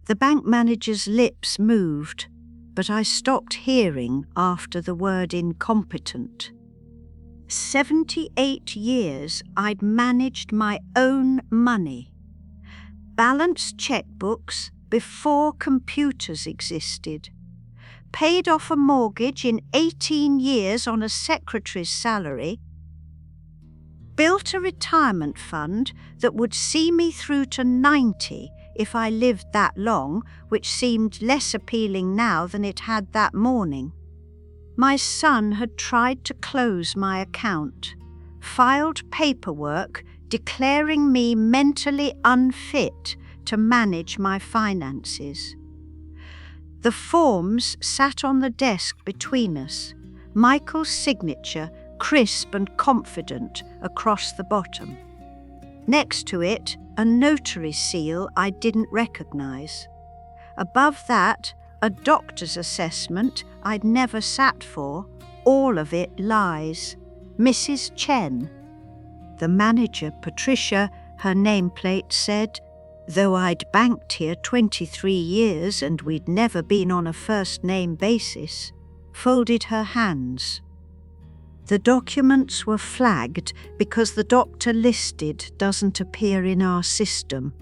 The bank manager's lips moved, but I stopped hearing after the word incompetent. 78 years I'd managed my own money. Balanced checkbooks before computers existed. Paid off a mortgage in 18 years on a secretary's salary. Built a retirement fund that would see me through to 90 if I lived that long, which seemed less appealing now than it had that morning. My son had tried to close my account, filed paperwork declaring me mentally unfit to manage my finances. The forms sat on the desk between us, Michael's signature crisp and confident across the bottom. Next to it, a notary seal I didn't recognize. Above that, a doctor's assessment I'd never sat for, all of it lies. Mrs. Chen. The manager, Patricia, her nameplate said, though I'd banked here 23 years and we'd never been on a first-name basis, folded her hands. The documents were flagged because the doctor listed doesn't appear in our system.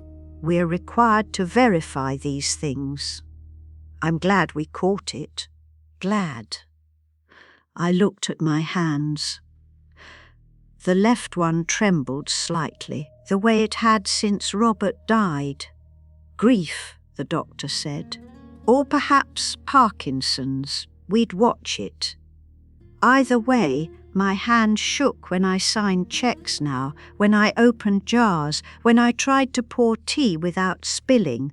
We're required to verify these things. I'm glad we caught it. Glad. I looked at my hands. The left one trembled slightly, the way it had since Robert died. Grief, the doctor said. Or perhaps Parkinson's. We'd watch it. Either way, my hand shook when I signed checks now, when I opened jars, when I tried to pour tea without spilling.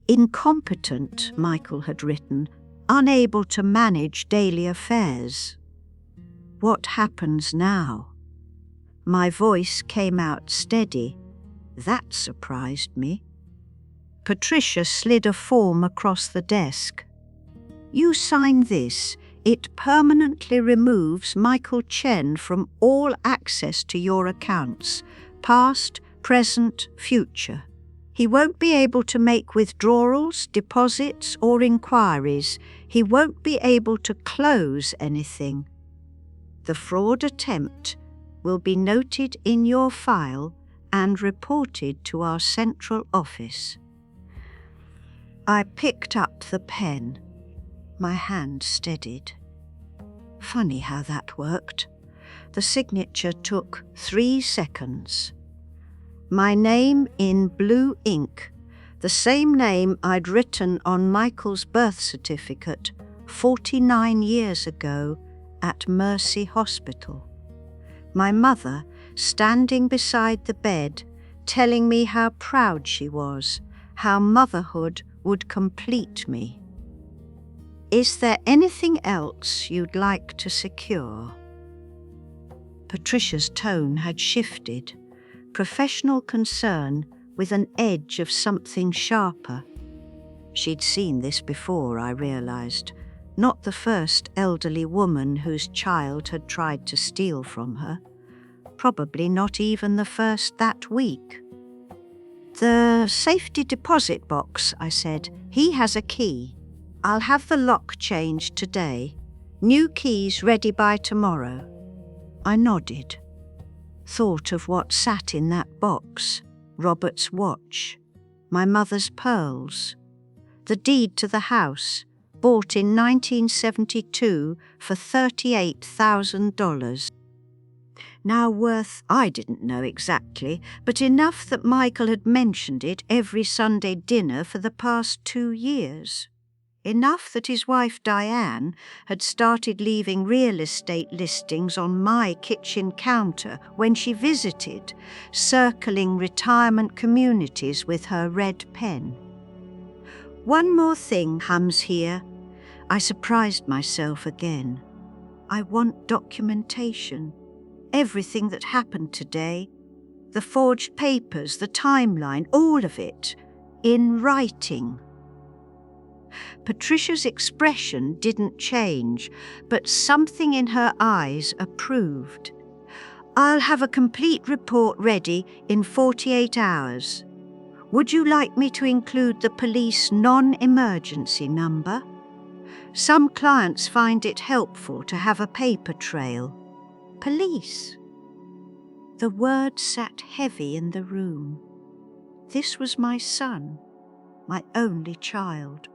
Incompetent, Michael had written, unable to manage daily affairs. What happens now? My voice came out steady. That surprised me. Patricia slid a form across the desk. You sign this. It permanently removes Michael Chen from all access to your accounts, past, present, future. He won't be able to make withdrawals, deposits, or inquiries. He won't be able to close anything. The fraud attempt will be noted in your file and reported to our central office. I picked up the pen. My hand steadied. Funny how that worked. The signature took 3 seconds. My name in blue ink, the same name I'd written on Michael's birth certificate 49 years ago at Mercy Hospital. My mother standing beside the bed, telling me how proud she was, how motherhood would complete me. Is there anything else you'd like to secure? Patricia's tone had shifted, professional concern with an edge of something sharper. She'd seen this before, I realized, not the first elderly woman whose child had tried to steal from her, probably not even the first that week. The safety deposit box, I said. He has a key. I'll have the lock changed today. New keys ready by tomorrow. I nodded. Thought of what sat in that box. Robert's watch. My mother's pearls. The deed to the house, bought in 1972 for $38,000. Now worth, I didn't know exactly, but enough that Michael had mentioned it every Sunday dinner for the past 2 years. Enough that his wife Diane had started leaving real estate listings on my kitchen counter when she visited, circling retirement communities with her red pen. One more thing hums here. I surprised myself again. I want documentation. Everything that happened today, the forged papers, the timeline, all of it, in writing. Patricia's expression didn't change, but something in her eyes approved. I'll have a complete report ready in 48 hours. Would you like me to include the police non-emergency number? Some clients find it helpful to have a paper trail. Police. The word sat heavy in the room. This was my son, my only child.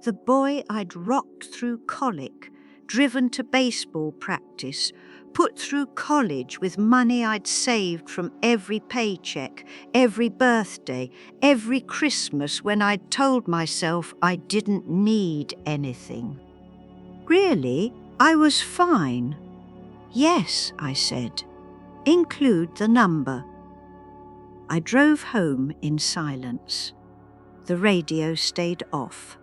The boy I'd rocked through colic, driven to baseball practice, put through college with money I'd saved from every paycheck, every birthday, every Christmas when I'd told myself I didn't need anything. Really, I was fine. Yes, I said. Include the number. I drove home in silence. The radio stayed off.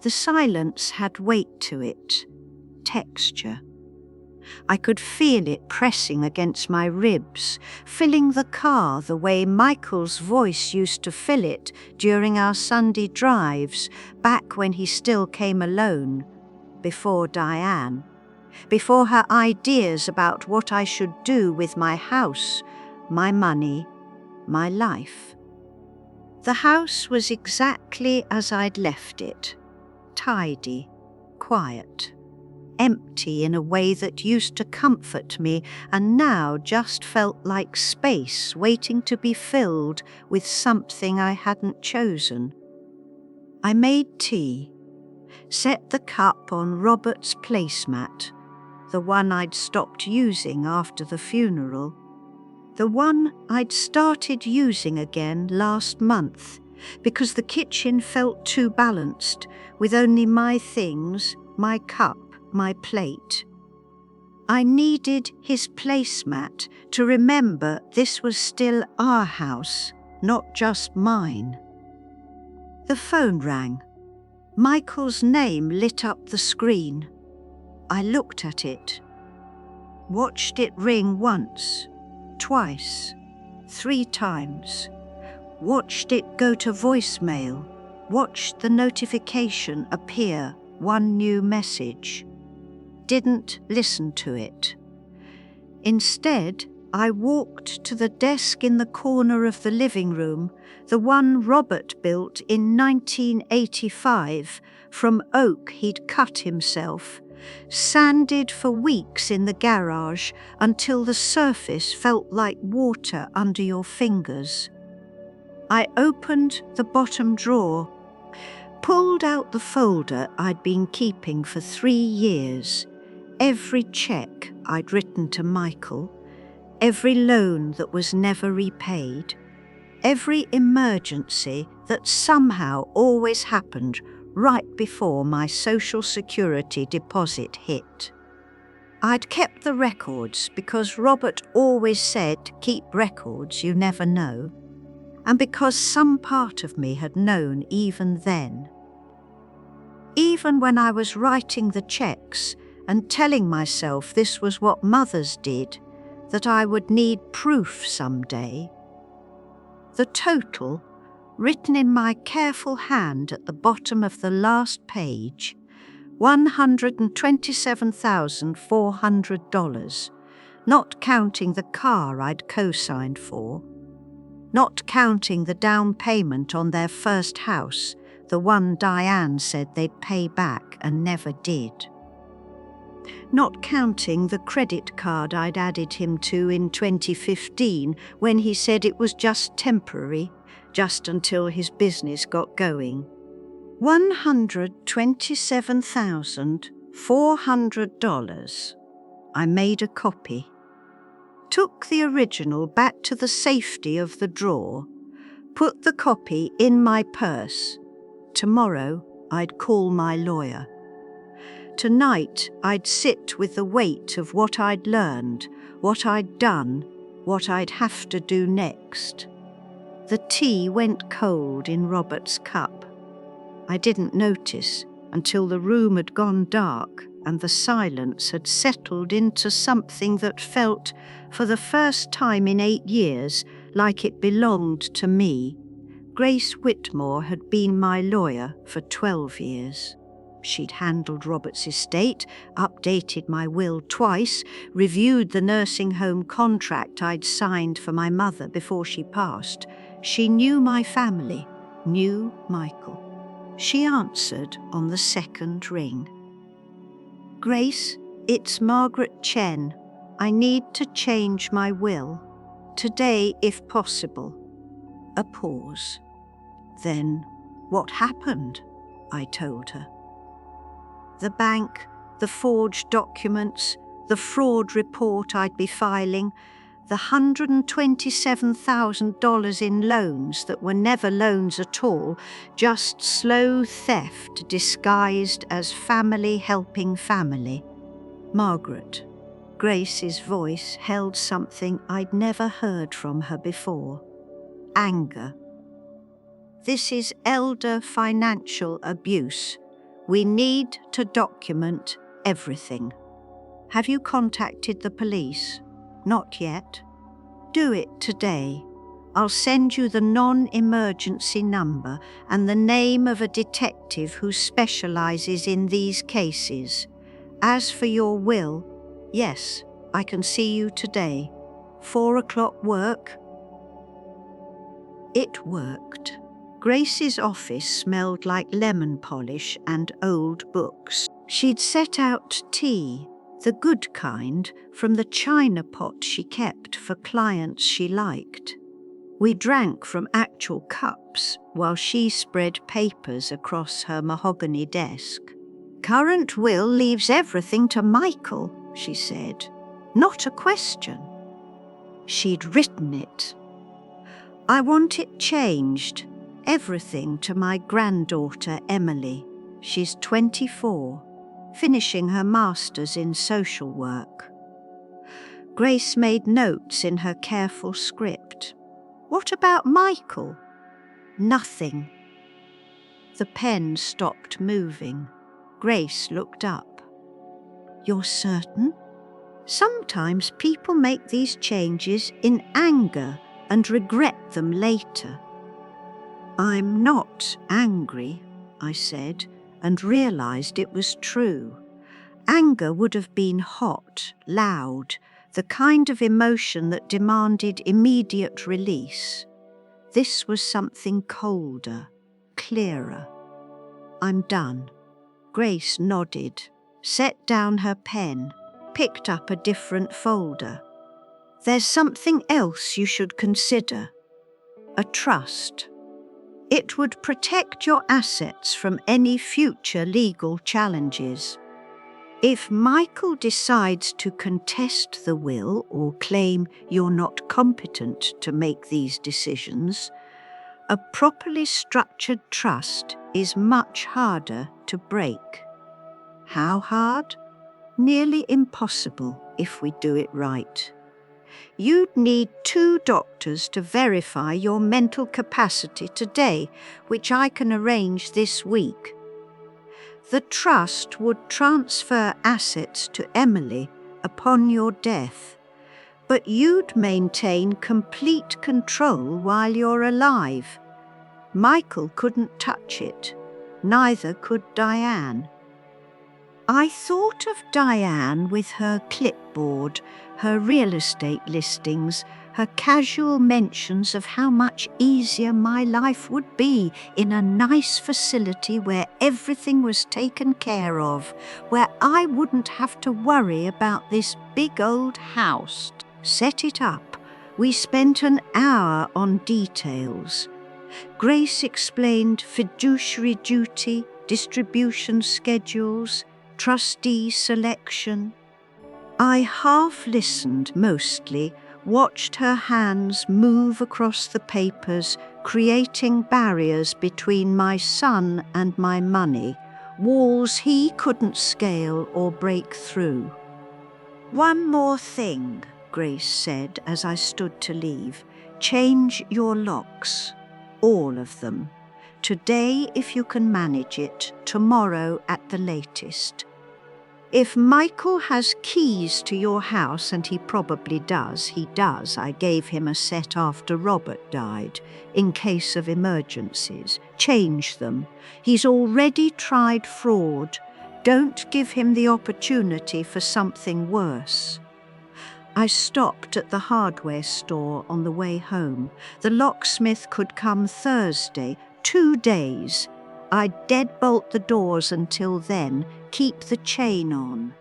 The silence had weight to it, texture. I could feel it pressing against my ribs, filling the car the way Michael's voice used to fill it during our Sunday drives, back when he still came alone, before Diane, before her ideas about what I should do with my house, my money, my life. The house was exactly as I'd left it, tidy, quiet, empty in a way that used to comfort me and now just felt like space waiting to be filled with something I hadn't chosen. I made tea, set the cup on Robert's placemat, the one I'd stopped using after the funeral, the one I'd started using again last month because the kitchen felt too balanced, with only my things, my cup, my plate. I needed his placemat to remember this was still our house, not just mine. The phone rang. Michael's name lit up the screen. I looked at it, watched it ring once, twice, 3 times, watched it go to voicemail, watched the notification appear, one new message. Didn't listen to it. Instead, I walked to the desk in the corner of the living room, the one Robert built in 1985 from oak he'd cut himself, sanded for weeks in the garage until the surface felt like water under your fingers. I opened the bottom drawer, pulled out the folder I'd been keeping for 3 years, every check I'd written to Michael, every loan that was never repaid, every emergency that somehow always happened right before my Social Security deposit hit. I'd kept the records because Robert always said, keep records, you never know, and because some part of me had known even then. Even when I was writing the checks and telling myself this was what mothers did, that I would need proof someday. The total, written in my careful hand at the bottom of the last page, $127,400, not counting the car I'd co-signed for, not counting the down payment on their first house, the one Diane said they'd pay back and never did. Not counting the credit card I'd added him to in 2015 when he said it was just temporary, just until his business got going. $127,400. I made a copy. Took the original back to the safety of the drawer, put the copy in my purse. Tomorrow I'd call my lawyer. Tonight I'd sit with the weight of what I'd learned, what I'd done, what I'd have to do next. The tea went cold in Robert's cup. I didn't notice until the room had gone dark and the silence had settled into something that felt, for the first time in 8 years, like it belonged to me. Grace Whitmore had been my lawyer for 12 years. She'd handled Robert's estate, updated my will twice, reviewed the nursing home contract I'd signed for my mother before she passed. She knew my family, knew Michael. She answered on the second ring. Grace, it's Margaret Chen. I need to change my will. Today, if possible. A pause. Then, what happened? I told her. The bank, the forged documents, the fraud report I'd be filing, the $127,000 in loans that were never loans at all, just slow theft disguised as family helping family. Margaret. Grace's voice held something I'd never heard from her before. Anger. This is elder financial abuse. We need to document everything. Have you contacted the police? Not yet. Do it today. I'll send you the non-emergency number and the name of a detective who specializes in these cases. As for your will, yes, I can see you today. 4 o'clock work? It worked. Grace's office smelled like lemon polish and old books. She'd set out tea, the good kind, from the china pot she kept for clients she liked. We drank from actual cups while she spread papers across her mahogany desk. Current will leaves everything to Michael, she said. Not a question. She'd written it. I want it changed. Everything to my granddaughter Emily. She's 24, finishing her master's in social work. Grace made notes in her careful script. What about Michael? Nothing. The pen stopped moving. Grace looked up. You're certain? Sometimes people make these changes in anger and regret them later. I'm not angry, I said, and realized it was true. Anger would have been hot, loud, the kind of emotion that demanded immediate release. This was something colder, clearer. I'm done. Grace nodded, set down her pen, picked up a different folder. There's something else you should consider. A trust. It would protect your assets from any future legal challenges. If Michael decides to contest the will or claim you're not competent to make these decisions, a properly structured trust is much harder to break. How hard? Nearly impossible if we do it right. You'd need 2 doctors to verify your mental capacity today, which I can arrange this week. The trust would transfer assets to Emily upon your death, but you'd maintain complete control while you're alive. Michael couldn't touch it, neither could Diane. I thought of Diane with her clipboard, her real estate listings, her casual mentions of how much easier my life would be in a nice facility where everything was taken care of, where I wouldn't have to worry about this big old house. Set it up. We spent an hour on details. Grace explained fiduciary duty, distribution schedules, trustee selection. I half listened mostly, watched her hands move across the papers, creating barriers between my son and my money, walls he couldn't scale or break through. One more thing, Grace said as I stood to leave. Change your locks. All of them. Today if you can manage it, tomorrow at the latest. If Michael has keys to your house, and he probably does, I gave him a set after Robert died, in case of emergencies. Change them. He's already tried fraud. Don't give him the opportunity for something worse. I stopped at the hardware store on the way home. The locksmith could come Thursday, 2 days. I'd deadbolt the doors until then, keep the chain on.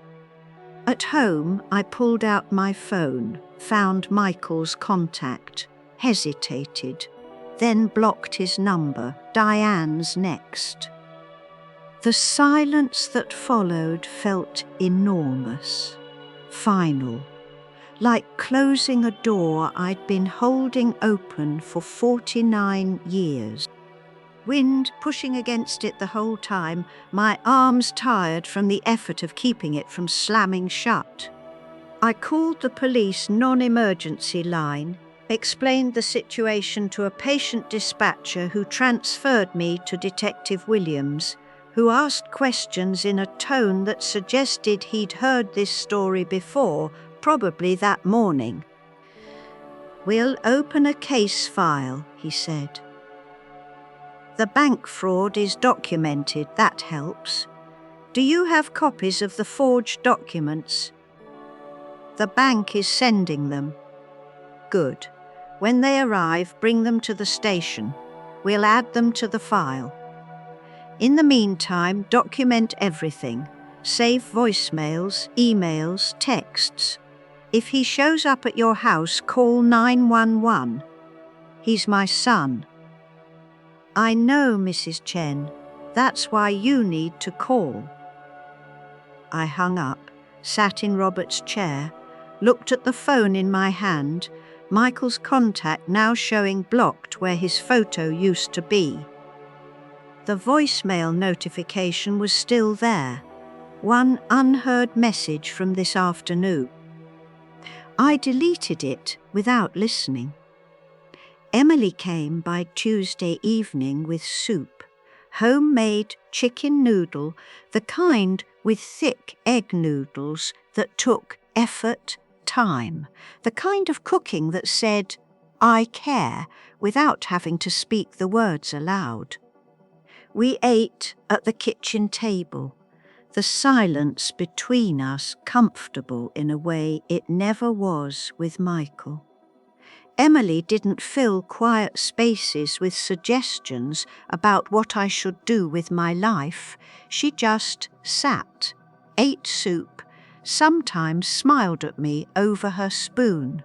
At home, I pulled out my phone, found Michael's contact, hesitated, then blocked his number. Diane's next. The silence that followed felt enormous, final, like closing a door I'd been holding open for 49 years. Wind pushing against it the whole time, my arms tired from the effort of keeping it from slamming shut. I called the police non-emergency line, explained the situation to a patient dispatcher who transferred me to Detective Williams, who asked questions in a tone that suggested he'd heard this story before, probably that morning. "We'll open a case file," he said. "The bank fraud is documented, that helps. Do you have copies of the forged documents?" "The bank is sending them." "Good. When they arrive, bring them to the station. We'll add them to the file. In the meantime, document everything. Save voicemails, emails, texts. If he shows up at your house, call 911. He's my son." "I know, Mrs. Chen. That's why you need to call." I hung up, sat in Robert's chair, looked at the phone in my hand, Michael's contact now showing blocked where his photo used to be. The voicemail notification was still there. One unheard message from this afternoon. I deleted it without listening. Emily came by Tuesday evening with soup, homemade chicken noodle, the kind with thick egg noodles that took effort, time, the kind of cooking that said, "I care," without having to speak the words aloud. We ate at the kitchen table, the silence between us comfortable in a way it never was with Michael. Emily didn't fill quiet spaces with suggestions about what I should do with my life. She just sat, ate soup, sometimes smiled at me over her spoon.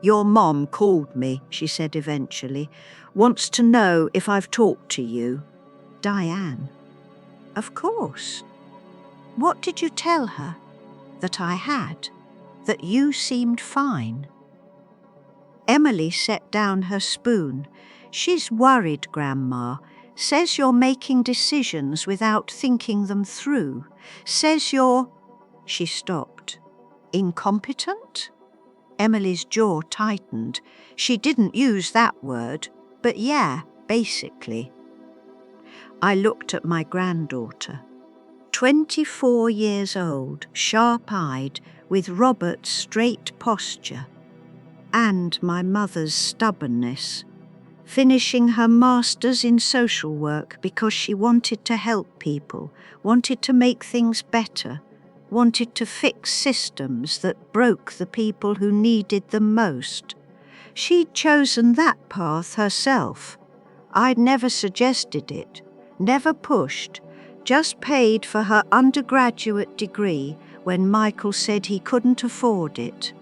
"Your mom called me," she said eventually. "Wants to know if I've talked to you." "Diane." "Of course. What did you tell her?" "That I had. That you seemed fine." Emily set down her spoon. "She's worried, Grandma. Says you're making decisions without thinking them through. Says you're—" She stopped. "Incompetent?" Emily's jaw tightened. She didn't use that word, but yeah, basically. I looked at my granddaughter. 24 years old, sharp-eyed, with Robert's straight posture, and my mother's stubbornness, finishing her master's in social work because she wanted to help people, wanted to make things better, wanted to fix systems that broke the people who needed them most. She'd chosen that path herself. I'd never suggested it, never pushed, just paid for her undergraduate degree when Michael said he couldn't afford it.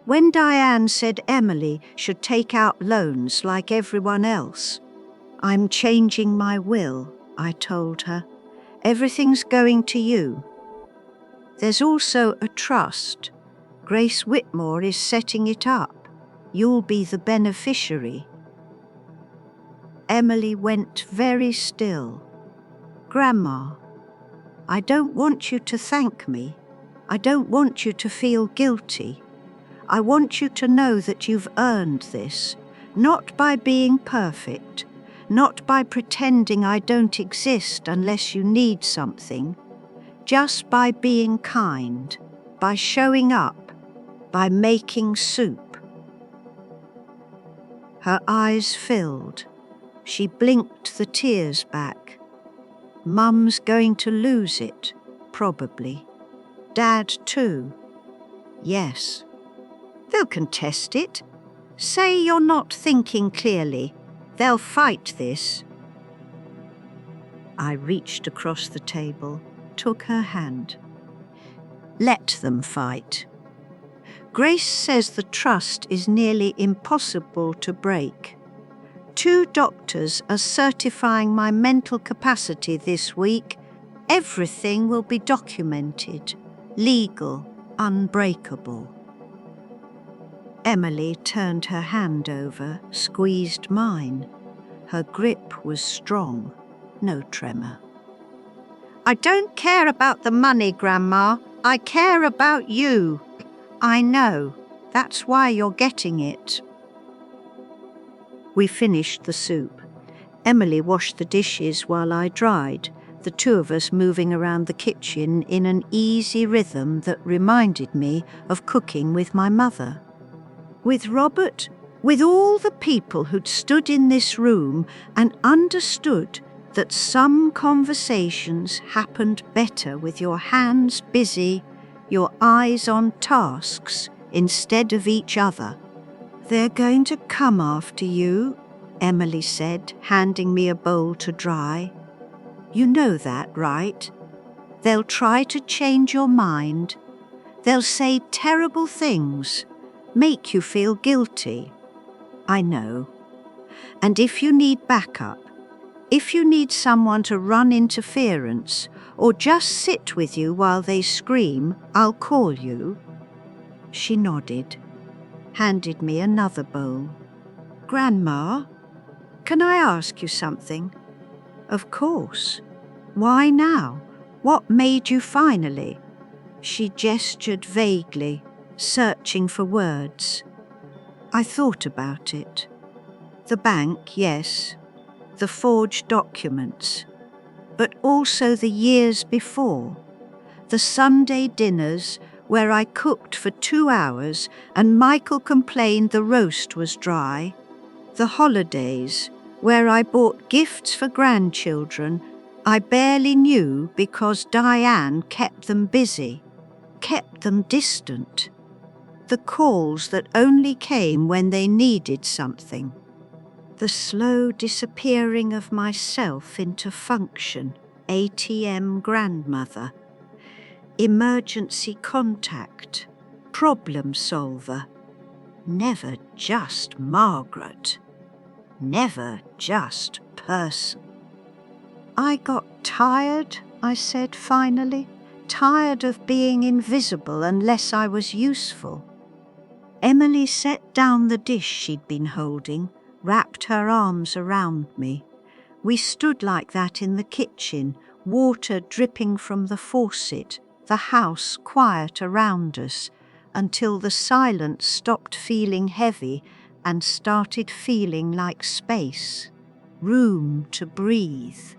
When Diane said Emily should take out loans like everyone else, "I'm changing my will," I told her. "Everything's going to you. There's also a trust. Grace Whitmore is setting it up. You'll be the beneficiary." Emily went very still. "Grandma, I don't want you to thank me. I don't want you to feel guilty. I want you to know that you've earned this, not by being perfect, not by pretending I don't exist unless you need something, just by being kind, by showing up, by making soup." Her eyes filled. She blinked the tears back. "Mum's going to lose it, probably. Dad too. Yes. They'll contest it. Say you're not thinking clearly. They'll fight this. I reached across the table, took her hand. Let them fight. Grace says the trust is nearly impossible to break. 2 doctors are certifying my mental capacity this week. Everything will be documented, legal, unbreakable. Emily turned her hand over, squeezed mine. Her grip was strong, no tremor. I don't care about the money, Grandma. I care about you. I know. That's why you're getting it. We finished the soup. Emily washed the dishes while I dried, the 2 of us moving around the kitchen in an easy rhythm that reminded me of cooking with my mother. With Robert, with all the people who'd stood in this room and understood that some conversations happened better with your hands busy, your eyes on tasks instead of each other. They're going to come after you, Emily said, handing me a bowl to dry. You know that, right? They'll try to change your mind. They'll say terrible things, make you feel guilty. I know. And if you need backup, if you need someone to run interference or just sit with you while they scream, I'll call you. She nodded, handed me another bowl. Grandma, can I ask you something? Of course. Why now? What made you finally? She gestured vaguely, searching for words. I thought about it. The bank, yes. The forged documents. But also the years before. The Sunday dinners where I cooked for 2 hours and Michael complained the roast was dry. The holidays where I bought gifts for grandchildren I barely knew because Diane kept them busy, kept them distant. The calls that only came when they needed something. The slow disappearing of myself into function, ATM grandmother, emergency contact, problem solver. Never just Margaret. Never just person. I got tired, I said finally, tired of being invisible unless I was useful. Emily set down the dish she'd been holding, wrapped her arms around me. We stood like that in the kitchen, water dripping from the faucet, the house quiet around us, until the silence stopped feeling heavy and started feeling like space, room to breathe.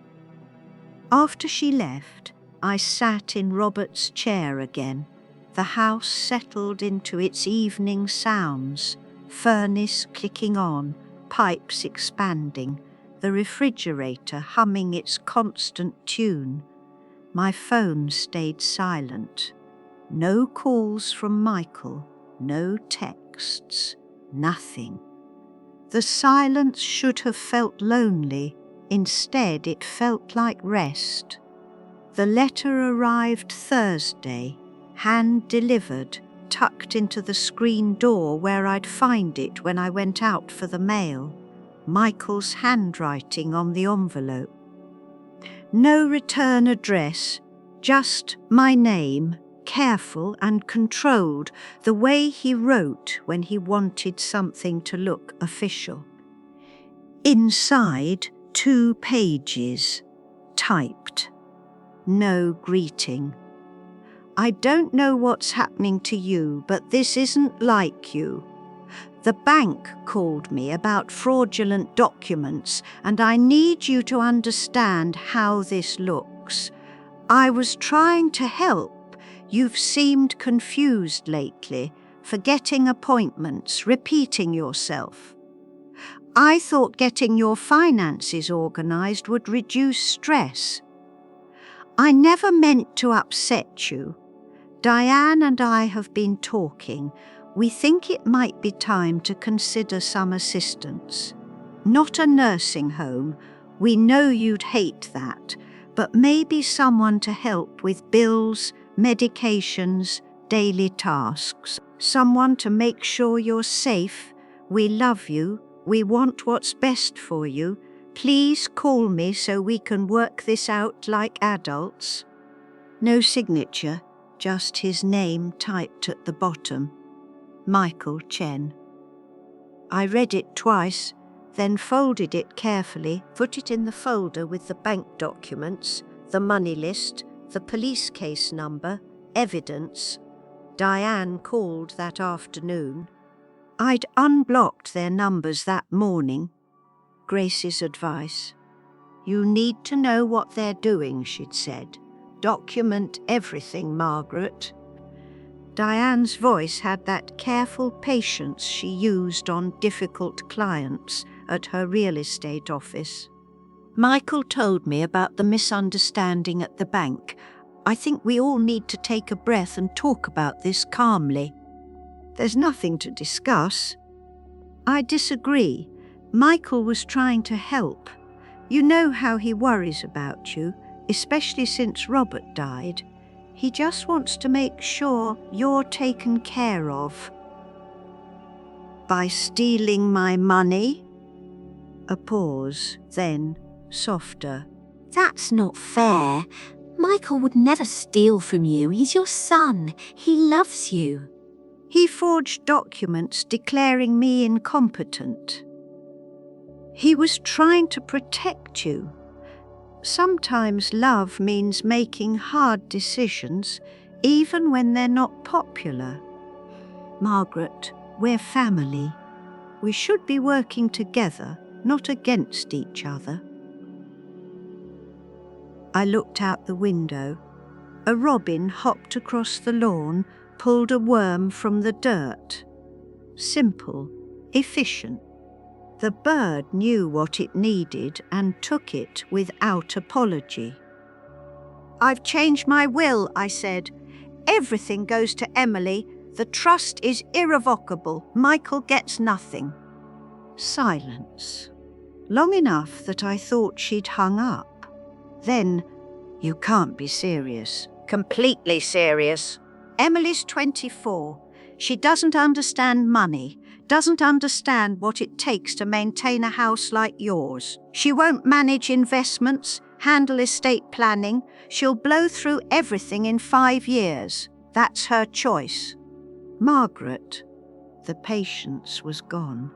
After she left, I sat in Robert's chair again. The house settled into its evening sounds, furnace clicking on, pipes expanding, the refrigerator humming its constant tune. My phone stayed silent. No calls from Michael, no texts, nothing. The silence should have felt lonely. Instead, it felt like rest. The letter arrived Thursday, hand-delivered, tucked into the screen door where I'd find it when I went out for the mail. Michael's handwriting on the envelope. No return address, just my name, careful and controlled, the way he wrote when he wanted something to look official. Inside, 2 pages, typed. No greeting. I don't know what's happening to you, but this isn't like you. The bank called me about fraudulent documents, and I need you to understand how this looks. I was trying to help. You've seemed confused lately, forgetting appointments, repeating yourself. I thought getting your finances organized would reduce stress. I never meant to upset you. Diane and I have been talking. We think it might be time to consider some assistance. Not a nursing home. We know you'd hate that. But maybe someone to help with bills, medications, daily tasks. Someone to make sure you're safe. We love you. We want what's best for you. Please call me so we can work this out like adults. No signature, just his name typed at the bottom. Michael Chen. I read it twice, then folded it carefully, put it in the folder with the bank documents, the money list, the police case number, evidence. Diane called that afternoon. I'd unblocked their numbers that morning. Grace's advice. You need to know what they're doing, she'd said. Document everything, Margaret. Diane's voice had that careful patience she used on difficult clients at her real estate office. Michael told me about the misunderstanding at the bank. I think we all need to take a breath and talk about this calmly. There's nothing to discuss. I disagree. Michael was trying to help. You know how he worries about you, especially since Robert died. He just wants to make sure you're taken care of. By stealing my money? A pause, then softer. That's not fair. Michael would never steal from you. He's your son. He loves you. He forged documents declaring me incompetent. He was trying to protect you. Sometimes love means making hard decisions, even when they're not popular. Margaret, we're family. We should be working together, not against each other. I looked out the window. A robin hopped across the lawn, pulled a worm from the dirt. Simple, efficient. The bird knew what it needed and took it without apology. I've changed my will, I said. Everything goes to Emily. The trust is irrevocable. Michael gets nothing. Silence. Long enough that I thought she'd hung up. Then, you can't be serious. Completely serious. Emily's 24. She doesn't understand money, doesn't understand what it takes to maintain a house like yours. She won't manage investments, handle estate planning. She'll blow through everything in 5 years. That's her choice. Margaret, the patience was gone.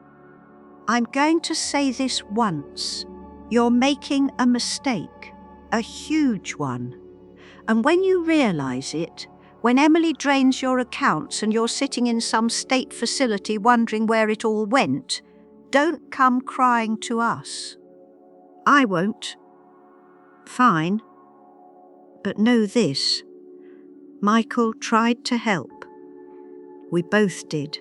I'm going to say this once. You're making a mistake. A huge one. And when you realize it, when Emily drains your accounts and you're sitting in some state facility wondering where it all went, don't come crying to us. I won't. Fine. But know this. Michael tried to help. We both did.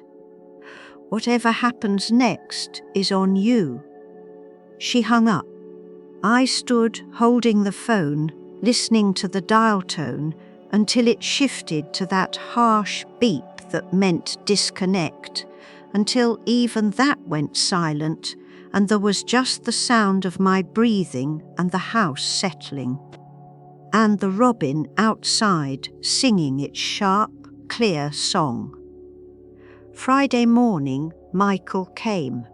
Whatever happens next is on you. She hung up. I stood holding the phone, listening to the dial tone until it shifted to that harsh beep that meant disconnect, until even that went silent and there was just the sound of my breathing and the house settling. And the robin outside singing its sharp, clear song. Friday morning, Michael came.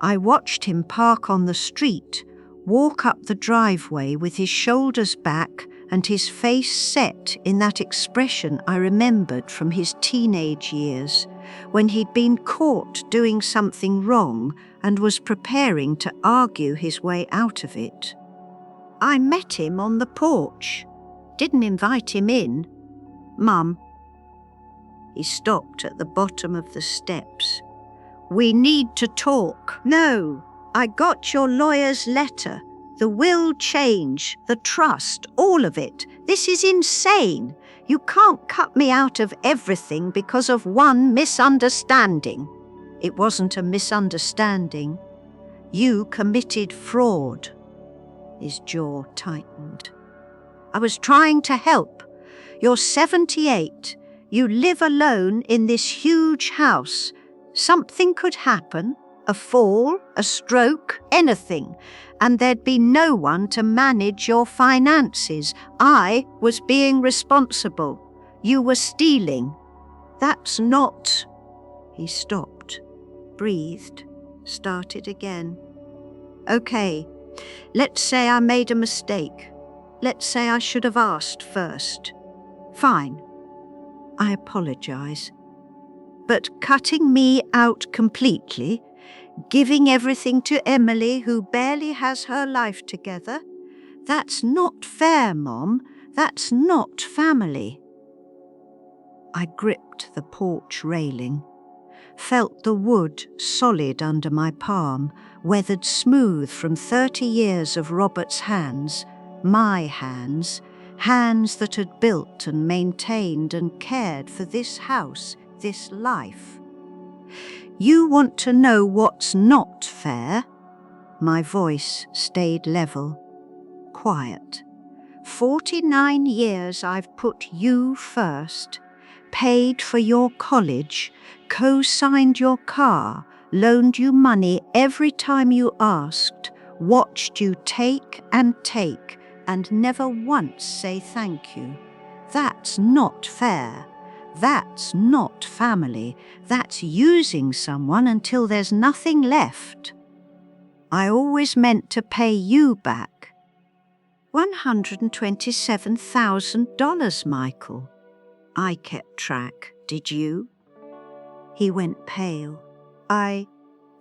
I watched him park on the street, walk up the driveway with his shoulders back and his face set in that expression I remembered from his teenage years, when he'd been caught doing something wrong and was preparing to argue his way out of it. I met him on the porch. Didn't invite him in. Mum. He stopped at the bottom of the steps. We need to talk. No. I got your lawyer's letter, the will change, the trust, all of it. This is insane. You can't cut me out of everything because of one misunderstanding. It wasn't a misunderstanding. You committed fraud. His jaw tightened. I was trying to help. You're 78. You live alone in this huge house. Something could happen, a fall, a stroke, anything, and there'd be no one to manage your finances. I was being responsible. You were stealing. That's not... He stopped, breathed, started again. Okay, let's say I made a mistake. Let's say I should have asked first. Fine. I apologize. But cutting me out completely, giving everything to Emily, who barely has her life together, that's not fair, Mom. That's not family. I gripped the porch railing, felt the wood solid under my palm, weathered smooth from 30 years of Robert's hands, my hands, hands that had built and maintained and cared for this house, this life. You want to know what's not fair? My voice stayed level, quiet. 49 years I've put you first, paid for your college, co-signed your car, loaned you money every time you asked, watched you take, and never once say thank you. That's not fair. That's not family. That's using someone until there's nothing left. I always meant to pay you back. $127,000, Michael. I kept track, did you? He went pale.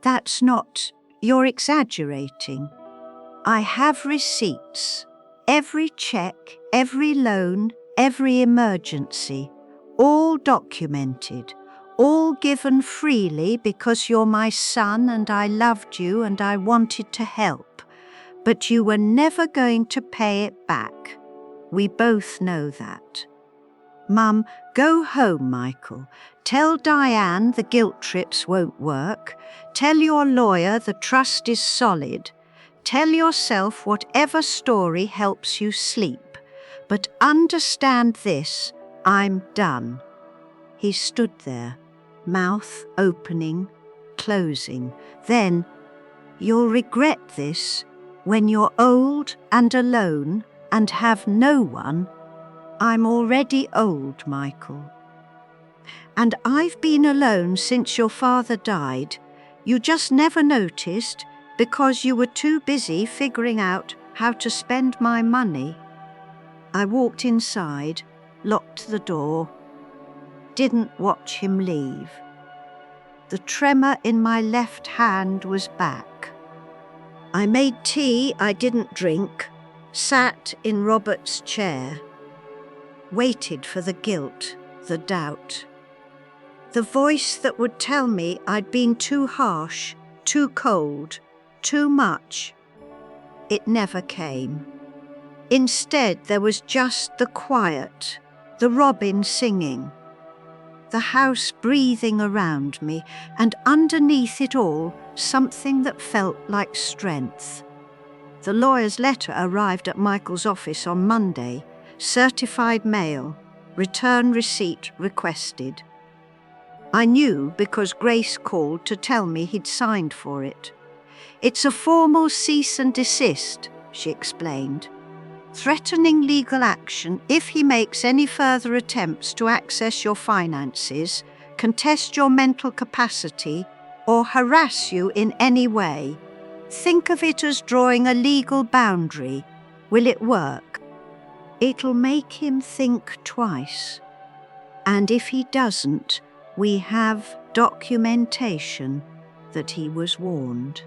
That's not... You're exaggerating. I have receipts. Every check, every loan, every emergency. All documented. All given freely because you're my son and I loved you and I wanted to help. But you were never going to pay it back. We both know that. Mum, go home, Michael. Tell Diane the guilt trips won't work. Tell your lawyer the trust is solid. Tell yourself whatever story helps you sleep. But understand this, I'm done. He stood there, mouth opening, closing. Then, you'll regret this when you're old and alone and have no one. I'm already old, Michael. And I've been alone since your father died. You just never noticed because you were too busy figuring out how to spend my money. I walked inside, locked the door, didn't watch him leave. The tremor in my left hand was back. I made tea I didn't drink, sat in Robert's chair, waited for the guilt, the doubt. The voice that would tell me I'd been too harsh, too cold, too much. It never came. Instead, there was just the quiet, the robin singing, the house breathing around me, and underneath it all, something that felt like strength. The lawyer's letter arrived at Michael's office on Monday, certified mail, return receipt requested. I knew because Grace called to tell me he'd signed for it. It's a formal cease and desist, she explained, threatening legal action if he makes any further attempts to access your finances, contest your mental capacity, or harass you in any way. Think of it as drawing a legal boundary. Will it work? It'll make him think twice. And if he doesn't, we have documentation that he was warned.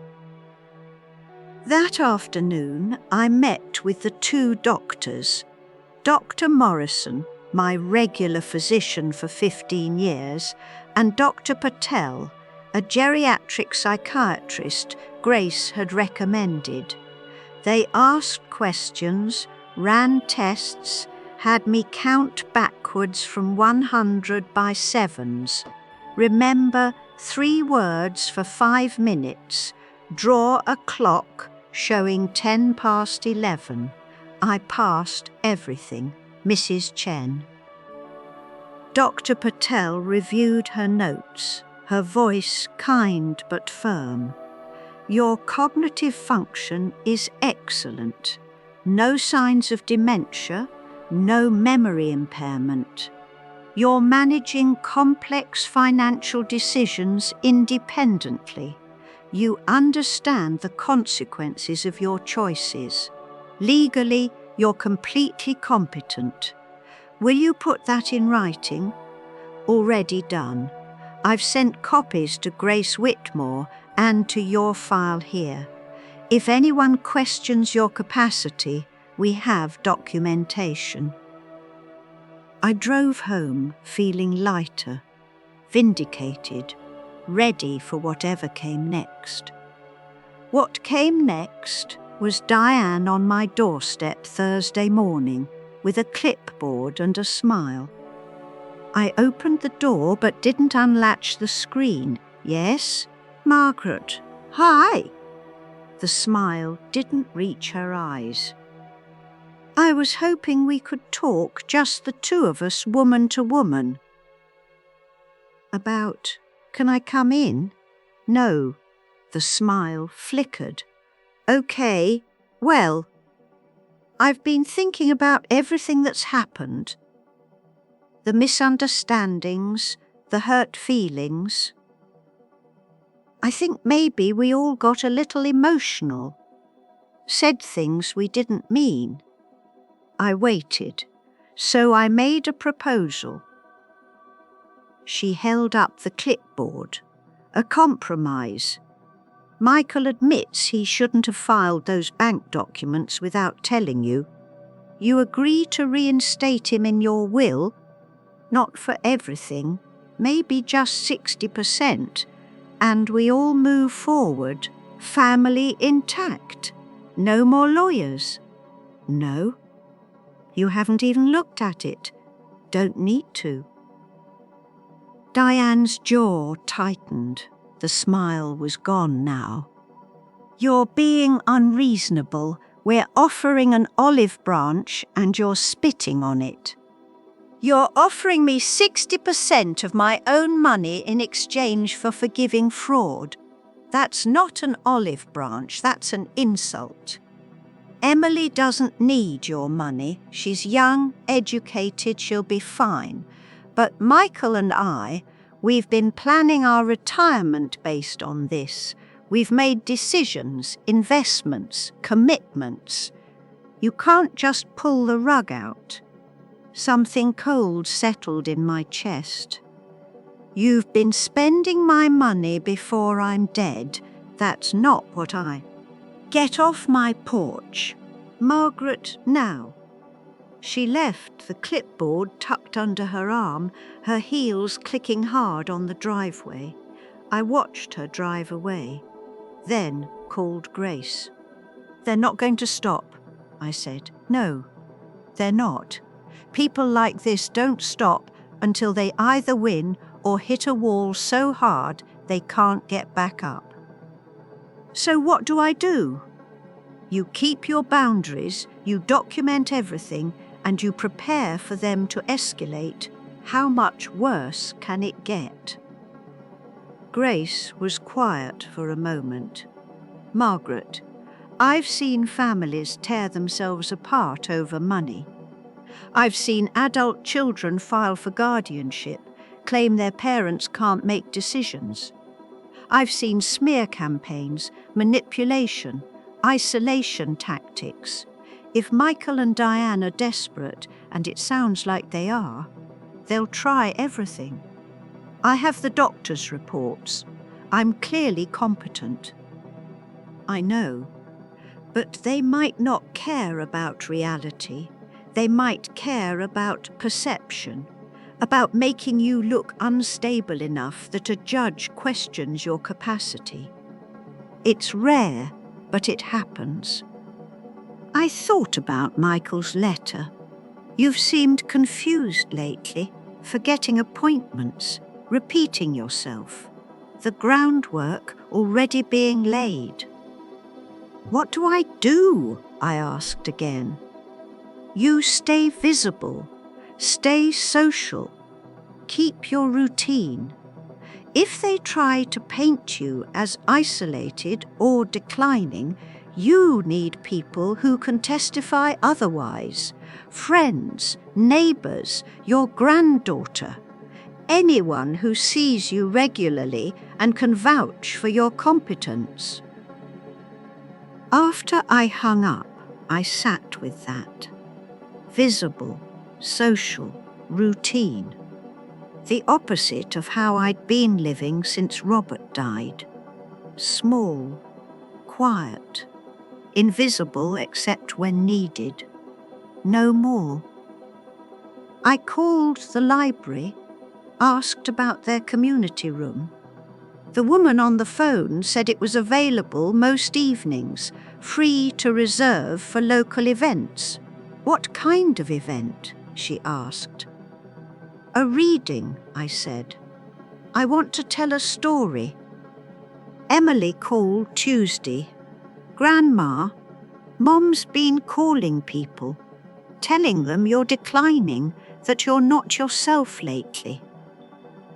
That afternoon, I met with the two doctors. Dr. Morrison, my regular physician for 15 years, and Dr. Patel, a geriatric psychiatrist Grace had recommended. They asked questions, ran tests, had me count backwards from 100 by sevens. Remember 3 words for 5 minutes. Draw a clock showing 10 past 11. I passed everything. Mrs. Chen. Dr. Patel reviewed her notes, her voice kind but firm. Your cognitive function is excellent. No signs of dementia, no memory impairment. You're managing complex financial decisions independently. You understand the consequences of your choices. Legally, you're completely competent. Will you put that in writing? Already done. I've sent copies to Grace Whitmore and to your file here. If anyone questions your capacity, we have documentation. I drove home feeling lighter, vindicated, ready for whatever came next. What came next was Diane on my doorstep Thursday morning with a clipboard and a smile. I opened the door but didn't unlatch the screen. Yes, Margaret. Hi. The smile didn't reach her eyes. I was hoping we could talk, just the two of us, woman to woman. About, can I come in? No. The smile flickered. Okay, well, I've been thinking about everything that's happened. The misunderstandings, the hurt feelings. I think maybe we all got a little emotional, said things we didn't mean. I waited, so I made a proposal. She held up the clipboard. A compromise. Michael admits he shouldn't have filed those bank documents without telling you. You agree to reinstate him in your will? Not for everything, maybe just 60%, and we all move forward, family intact. No more lawyers. No. You haven't even looked at it. Don't need to. Diane's jaw tightened. The smile was gone now. You're being unreasonable. We're offering an olive branch and you're spitting on it. You're offering me 60% of my own money in exchange for forgiving fraud. That's not an olive branch, that's an insult. Emily doesn't need your money. She's young, educated, she'll be fine. But Michael and I, we've been planning our retirement based on this. We've made decisions, investments, commitments. You can't just pull the rug out. Something cold settled in my chest. You've been spending my money before I'm dead. That's not what I... Get off my porch. Margaret, now. She left the clipboard tucked under her arm, her heels clicking hard on the driveway. I watched her drive away, then called Grace. They're not going to stop, I said. No, they're not. People like this don't stop until they either win or hit a wall so hard they can't get back up. So what do I do? You keep your boundaries, you document everything, and you prepare for them to escalate. How much worse can it get? Grace was quiet for a moment. Margaret, I've seen families tear themselves apart over money. I've seen adult children file for guardianship, claim their parents can't make decisions. I've seen smear campaigns, manipulation, isolation tactics. If Michael and Diane are desperate, and it sounds like they are, they'll try everything. I have the doctor's reports. I'm clearly competent. I know, but they might not care about reality. They might care about perception, about making you look unstable enough that a judge questions your capacity. It's rare, but it happens. I thought about Michael's letter. You've seemed confused lately, forgetting appointments, repeating yourself. The groundwork already being laid. What do I do? I asked again. You stay visible, stay social, keep your routine. If they try to paint you as isolated or declining, you need people who can testify otherwise. Friends, neighbours, your granddaughter. Anyone who sees you regularly and can vouch for your competence. After I hung up, I sat with that. Visible, social, routine. The opposite of how I'd been living since Robert died. Small, quiet, invisible except when needed. No more. I called the library, asked about their community room. The woman on the phone said it was available most evenings, free to reserve for local events. What kind of event? She asked. A reading, I said. I want to tell a story. Emily called Tuesday. Grandma, Mom's been calling people, telling them you're declining, that you're not yourself lately.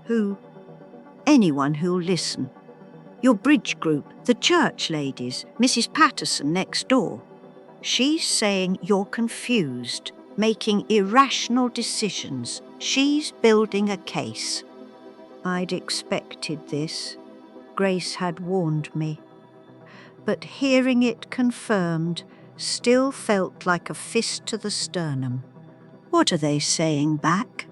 Who? Anyone who'll listen. Your bridge group, the church ladies, Mrs. Patterson next door. She's saying you're confused, making irrational decisions. She's building a case. I'd expected this. Grace had warned me. But hearing it confirmed still felt like a fist to the sternum. What are they saying back?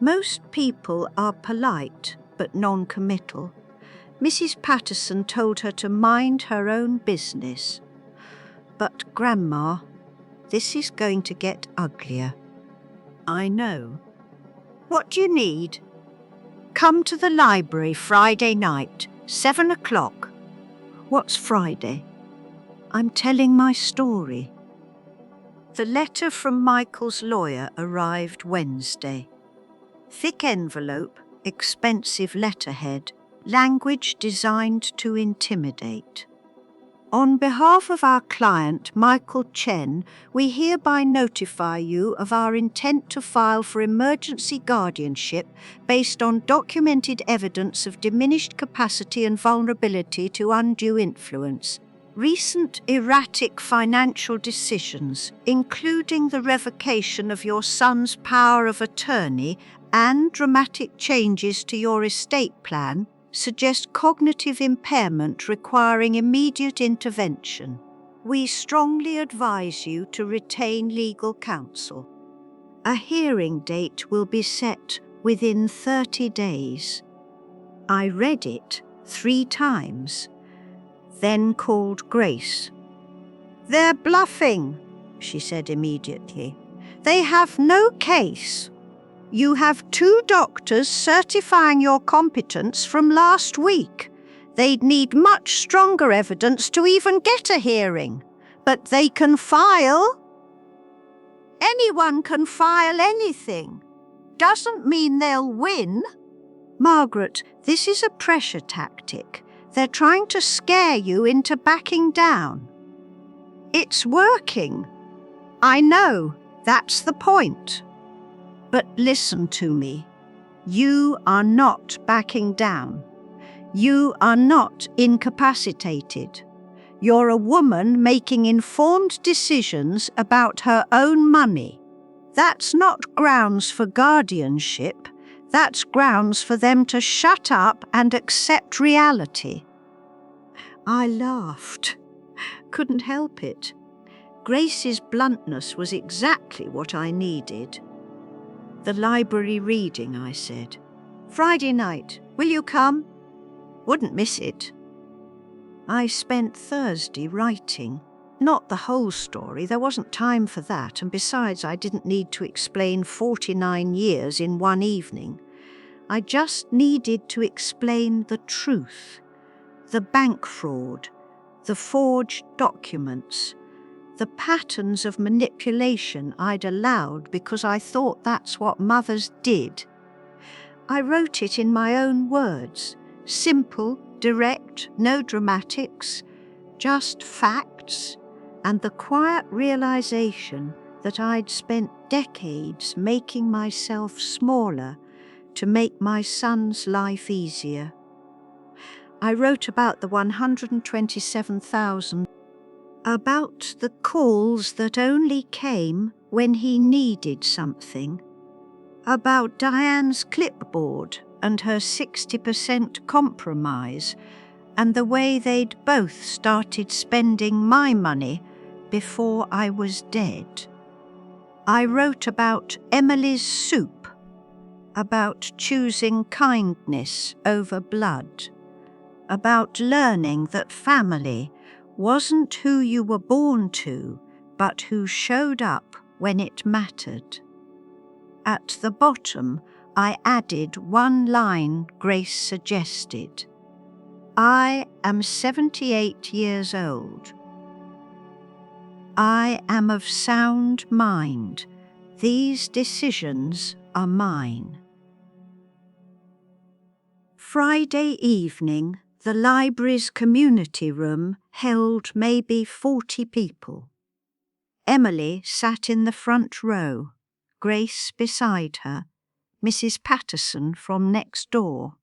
Most people are polite but non-committal. Mrs. Patterson told her to mind her own business. But Grandma, this is going to get uglier. I know. What do you need? Come to the library Friday night, 7 o'clock. What's Friday? I'm telling my story. The letter from Michael's lawyer arrived Wednesday. Thick envelope, expensive letterhead, language designed to intimidate. On behalf of our client, Michael Chen, we hereby notify you of our intent to file for emergency guardianship based on documented evidence of diminished capacity and vulnerability to undue influence. Recent erratic financial decisions, including the revocation of your son's power of attorney and dramatic changes to your estate plan, suggest cognitive impairment requiring immediate intervention. We strongly advise you to retain legal counsel. A hearing date will be set within 30 days. I read it 3 times, then called Grace. They're bluffing, she said immediately. They have no case. You have 2 doctors certifying your competence from last week. They'd need much stronger evidence to even get a hearing. But they can file. Anyone can file anything. Doesn't mean they'll win. Margaret, this is a pressure tactic. They're trying to scare you into backing down. It's working. I know, that's the point. But listen to me. You are not backing down. You are not incapacitated. You're a woman making informed decisions about her own money. That's not grounds for guardianship. That's grounds for them to shut up and accept reality. I laughed. Couldn't help it. Grace's bluntness was exactly what I needed. The library reading, I said. Friday night, will you come? Wouldn't miss it. I spent Thursday writing. Not the whole story, there wasn't time for that, and besides I didn't need to explain 49 years in one evening. I just needed to explain the truth. The bank fraud, the forged documents, the patterns of manipulation I'd allowed because I thought that's what mothers did. I wrote it in my own words, simple, direct, no dramatics, just facts, and the quiet realization that I'd spent decades making myself smaller to make my son's life easier. I wrote about the 127,000, about the calls that only came when he needed something, about Diane's clipboard and her 60% compromise, and the way they'd both started spending my money before I was dead. I wrote about Emily's soup, about choosing kindness over blood, about learning that family wasn't who you were born to, but who showed up when it mattered. At the bottom, I added one line Grace suggested. I am 78 years old. I am of sound mind. These decisions are mine. Friday evening, the library's community room held maybe 40 people. Emily sat in the front row, Grace beside her, Mrs. Patterson from next door,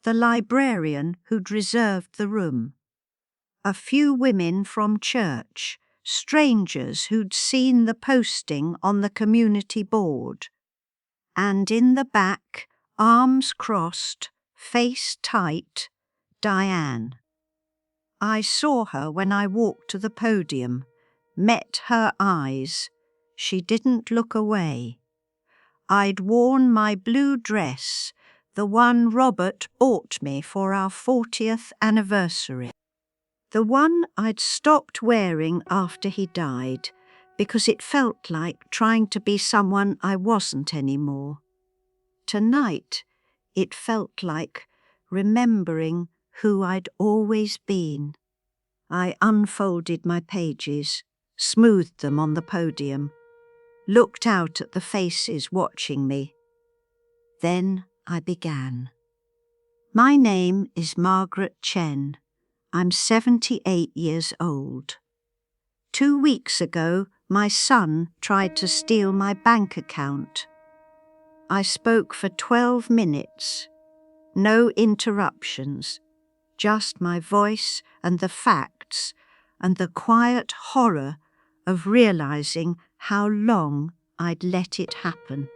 the librarian who'd reserved the room, a few women from church, strangers who'd seen the posting on the community board, and in the back, arms crossed, face tight, Diane. I saw her when I walked to the podium, met her eyes. She didn't look away. I'd worn my blue dress, the one Robert bought me for our 40th anniversary. The one I'd stopped wearing after he died, because it felt like trying to be someone I wasn't anymore. Tonight, it felt like remembering who I'd always been. I unfolded my pages, smoothed them on the podium, looked out at the faces watching me. Then I began. My name is Margaret Chen. I'm 78 years old. 2 weeks ago, my son tried to steal my bank account. I spoke for 12 minutes. No interruptions, just my voice and the facts and the quiet horror of realizing how long I'd let it happen.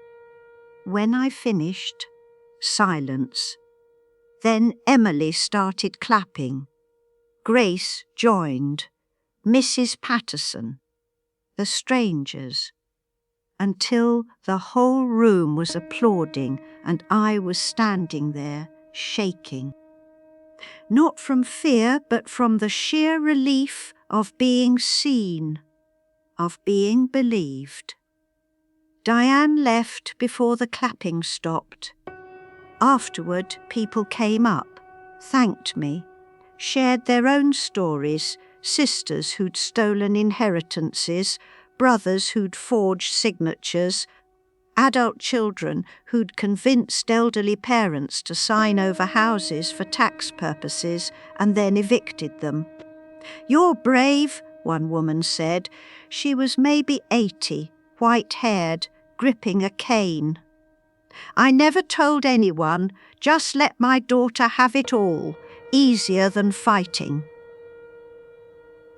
When I finished, silence. Then Emily started clapping. Grace joined, Mrs. Patterson, the strangers, until the whole room was applauding and I was standing there, shaking. Not from fear, but from the sheer relief of being seen, of being believed. Diane left before the clapping stopped. Afterward, people came up, thanked me, shared their own stories, sisters who'd stolen inheritances, brothers who'd forged signatures, adult children who'd convinced elderly parents to sign over houses for tax purposes and then evicted them. "You're brave," one woman said. She was maybe 80, white-haired, gripping a cane. "I never told anyone, just let my daughter have it all, easier than fighting."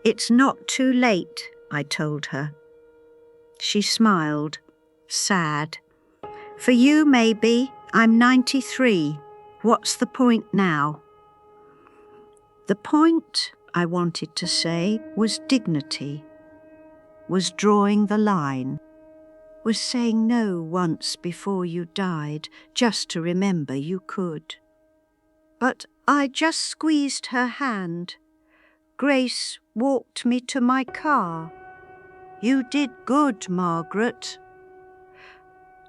"It's not too late," I told her. She smiled, sad. "For you, maybe. I'm 93. What's the point now?" The point, I wanted to say, was dignity, was drawing the line, was saying no once before you died, just to remember you could. But I just squeezed her hand. Grace walked me to my car. "You did good, Margaret."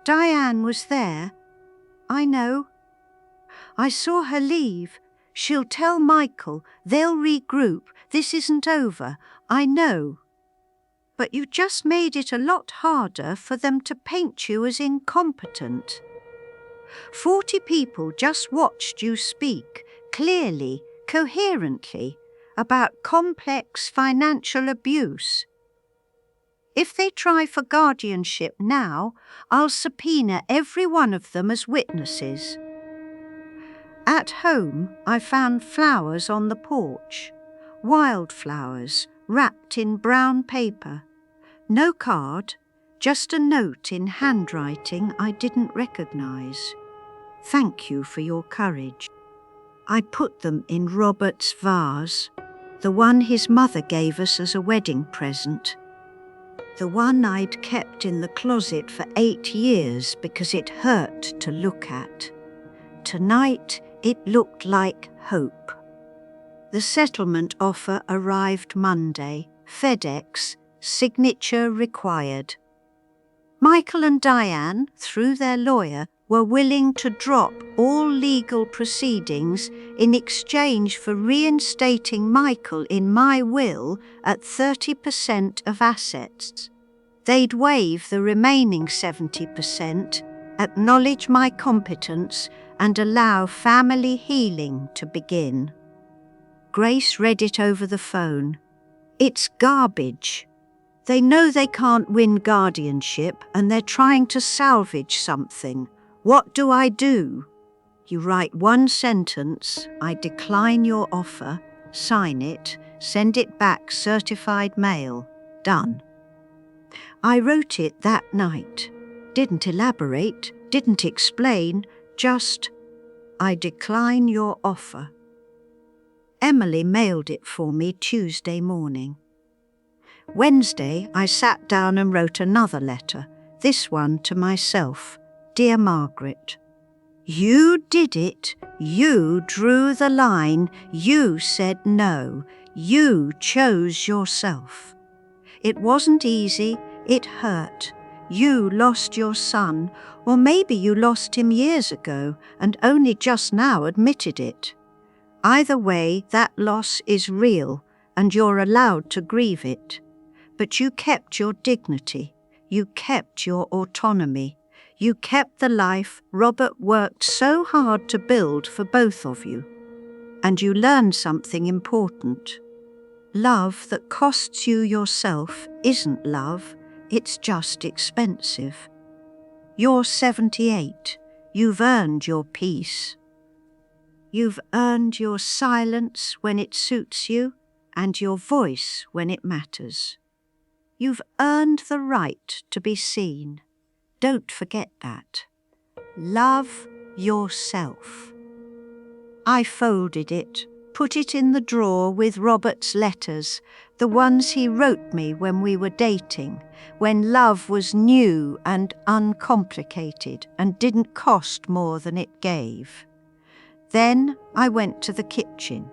Diane was there. I know. I saw her leave. She'll tell Michael. They'll regroup. This isn't over. I know. But you just made it a lot harder for them to paint you as incompetent. 40 people just watched you speak, clearly, coherently, about complex financial abuse. If they try for guardianship now, I'll subpoena every one of them as witnesses. At home, I found flowers on the porch, wildflowers wrapped in brown paper. No card, just a note in handwriting I didn't recognise. Thank you for your courage. I put them in Robert's vase, the one his mother gave us as a wedding present. The one I'd kept in the closet for 8 years because it hurt to look at. Tonight, it looked like hope. The settlement offer arrived Monday. FedEx, signature required. Michael and Diane, through their lawyer, were willing to drop all legal proceedings in exchange for reinstating Michael in my will at 30% of assets. They'd waive the remaining 70%, acknowledge my competence, and allow family healing to begin. Grace read it over the phone. It's garbage. They know they can't win guardianship and they're trying to salvage something. What do I do? You write one sentence, I decline your offer, sign it, send it back certified mail. Done. I wrote it that night. Didn't elaborate, didn't explain, just, I decline your offer. Emily mailed it for me Tuesday morning. Wednesday, I sat down and wrote another letter, this one to myself. Dear Margaret, you did it. You drew the line. You said no. You chose yourself. It wasn't easy. It hurt. You lost your son, or maybe you lost him years ago and only just now admitted it. Either way, that loss is real and you're allowed to grieve it. But you kept your dignity. You kept your autonomy. You kept the life Robert worked so hard to build for both of you. And you learned something important. Love that costs you yourself isn't love, it's just expensive. You're 78. You've earned your peace. You've earned your silence when it suits you and your voice when it matters. You've earned the right to be seen. Don't forget that. Love yourself. I folded it, put it in the drawer with Robert's letters, the ones he wrote me when we were dating, when love was new and uncomplicated and didn't cost more than it gave. Then I went to the kitchen,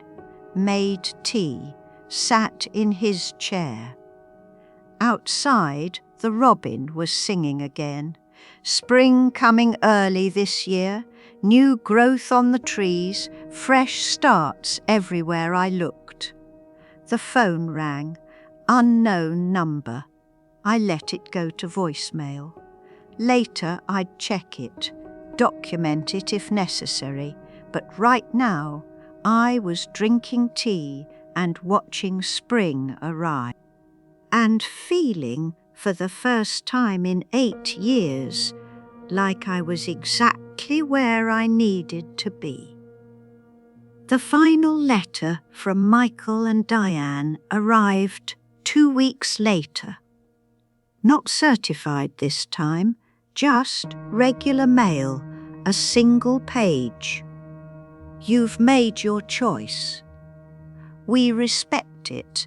made tea, sat in his chair. Outside, the robin was singing again. Spring coming early this year, new growth on the trees, fresh starts everywhere I looked. The phone rang, unknown number. I let it go to voicemail. Later I'd check it, document it if necessary, but right now I was drinking tea and watching spring arrive. And feeling, for the first time in 8 years, like I was exactly where I needed to be. The final letter from Michael and Diane arrived 2 weeks later. Not certified this time, just regular mail, a single page. You've made your choice. We respect it.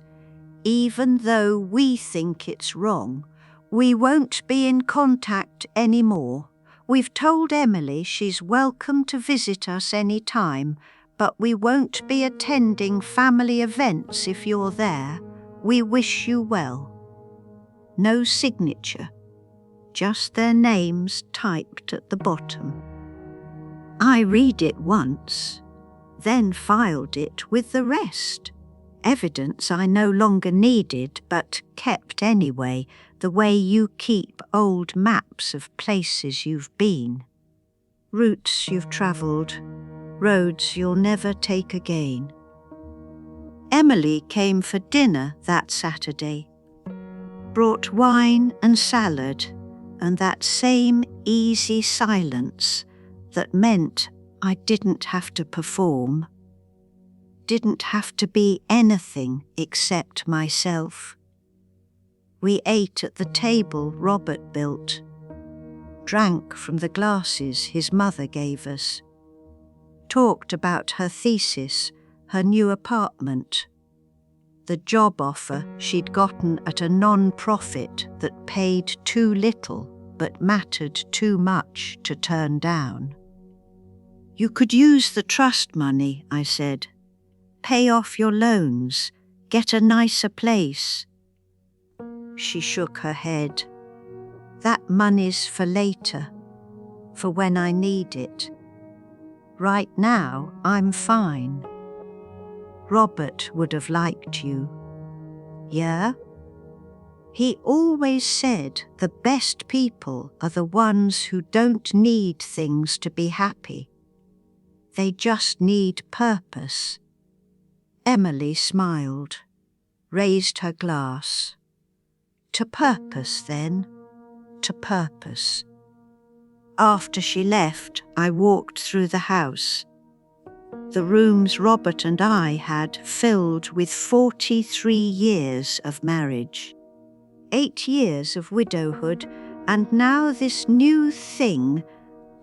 Even though we think it's wrong, we won't be in contact anymore. We've told Emily she's welcome to visit us any time, but we won't be attending family events if you're there. We wish you well. No signature, just their names typed at the bottom. I read it once, then filed it with the rest. Evidence I no longer needed, but kept anyway, the way you keep old maps of places you've been. Routes you've travelled, roads you'll never take again. Emily came for dinner that Saturday. brought wine and salad, and that same easy silence that meant I didn't have to perform, didn't have to be anything except myself. We ate at the table Robert built, drank from the glasses his mother gave us, talked about her thesis, her new apartment, the job offer she'd gotten at a non-profit that paid too little but mattered too much to turn down. You could use the trust money, I said. Pay off your loans, get a nicer place. She shook her head. That money's for later, for when I need it. Right now, I'm fine. Robert would have liked you. Yeah? He always said the best people are the ones who don't need things to be happy. They just need purpose. Emily smiled, raised her glass. To purpose, then. To purpose. After she left, I walked through the house. The rooms Robert and I had filled with 43 years of marriage, 8 years of widowhood, and now this new thing,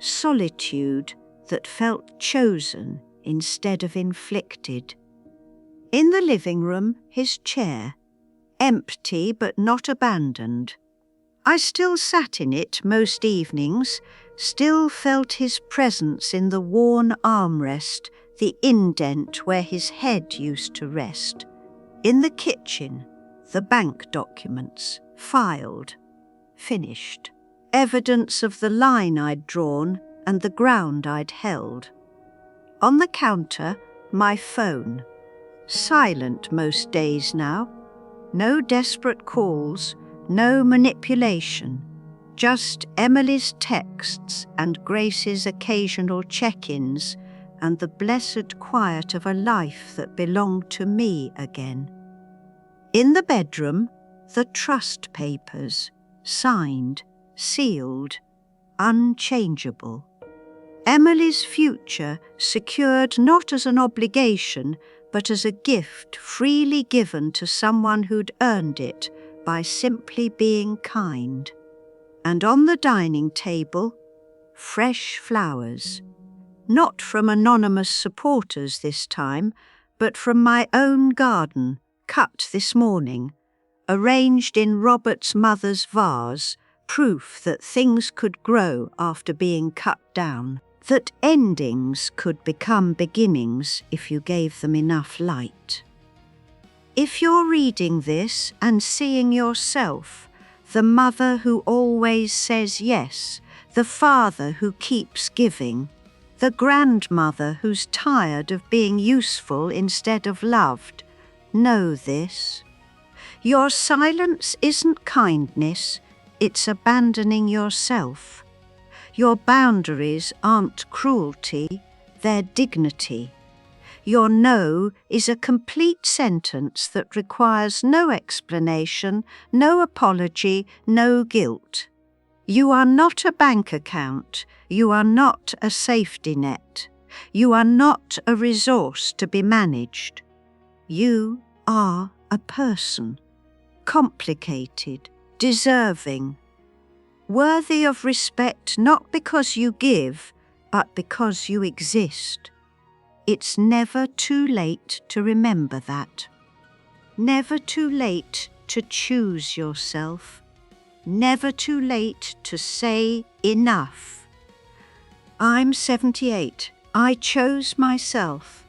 solitude, that felt chosen instead of inflicted. In the living room, his chair, empty but not abandoned. I still sat in it most evenings, still felt his presence in the worn armrest, the indent where his head used to rest. In the kitchen, the bank documents, filed, finished. Evidence of the line I'd drawn and the ground I'd held. On the counter, my phone. Silent most days now. No desperate calls, no manipulation. Just Emily's texts and Grace's occasional check-ins and the blessed quiet of a life that belonged to me again. In the bedroom, the trust papers, signed, sealed, unchangeable. Emily's future secured not as an obligation, but as a gift freely given to someone who'd earned it by simply being kind. And on the dining table, fresh flowers. Not from anonymous supporters this time, but from my own garden, cut this morning, arranged in Robert's mother's vase, proof that things could grow after being cut down, that endings could become beginnings if you gave them enough light. If you're reading this and seeing yourself, the mother who always says yes, the father who keeps giving, the grandmother who's tired of being useful instead of loved, know this. Your silence isn't kindness, it's abandoning yourself. Your boundaries aren't cruelty, they're dignity. Your no is a complete sentence that requires no explanation, no apology, no guilt. You are not a bank account. You are not a safety net. You are not a resource to be managed. You are a person, complicated, deserving, worthy of respect not because you give, but because you exist. It's never too late to remember that. Never too late to choose yourself. Never too late to say enough. I'm 78. I chose myself.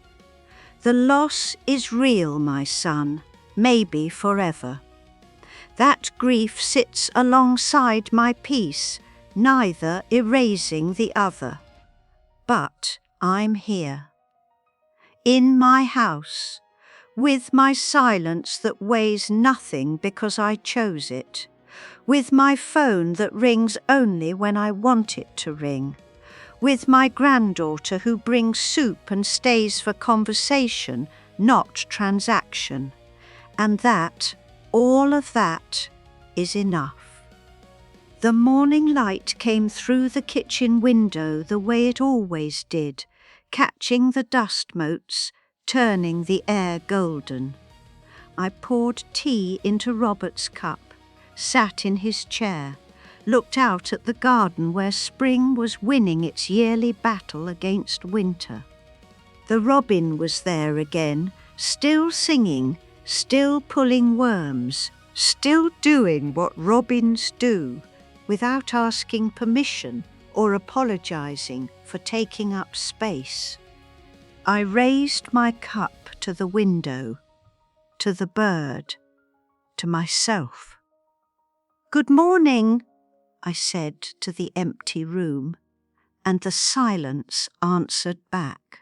The loss is real, my son, maybe forever. That grief sits alongside my peace, neither erasing the other. But I'm here. In my house, with my silence that weighs nothing because I chose it, with my phone that rings only when I want it to ring, with my granddaughter who brings soup and stays for conversation, not transaction, and that, all of that, is enough. The morning light came through the kitchen window the way it always did, catching the dust motes, turning the air golden. I poured tea into Robert's cup, sat in his chair, looked out at the garden where spring was winning its yearly battle against winter. The robin was there again, still singing, still pulling worms, still doing what robins do, without asking permission or apologizing for taking up space. I raised my cup to the window, to the bird, to myself. "Good morning," I said to the empty room, and the silence answered back.